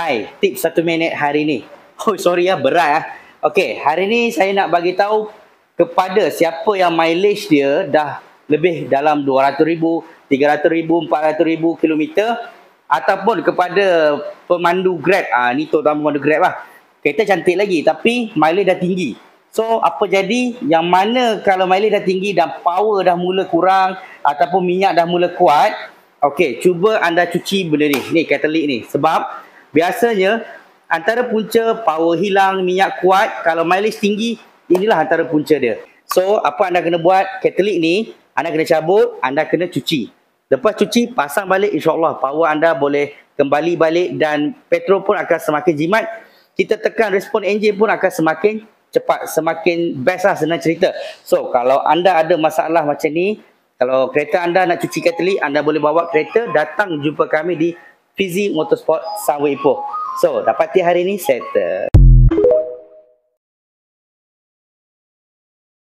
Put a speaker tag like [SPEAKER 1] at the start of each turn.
[SPEAKER 1] Hai, tips 1 minit hari ni. Oh, sorry ya, berat ah. Okey, hari ni saya nak bagi tahu kepada siapa yang mileage dia dah lebih dalam 200,000, 300,000, 400,000 kilometer ataupun kepada pemandu Grab. Ni terutama pemandu Grab lah. Kereta cantik lagi tapi mileage dah tinggi. So, apa jadi? Yang mana kalau mileage dah tinggi dan power dah mula kurang ataupun minyak dah mula kuat, okey, cuba anda cuci benda ni. Ni catalytic ni. Sebab biasanya antara punca power hilang, minyak kuat, kalau mileage tinggi, inilah antara punca dia. So, apa anda kena buat? Catalytic ni, anda kena cabut, anda kena cuci. Lepas cuci, pasang balik, insyaAllah power anda boleh kembali balik dan petrol pun akan semakin jimat. Kita tekan respon enjin pun akan semakin cepat, semakin best lah, senang cerita. So, kalau anda ada masalah macam ni, kalau kereta anda nak cuci catalytic, anda boleh bawa kereta, datang jumpa kami di Fizi Motorsport Sunway Ipoh. So, dapati hari ni settle.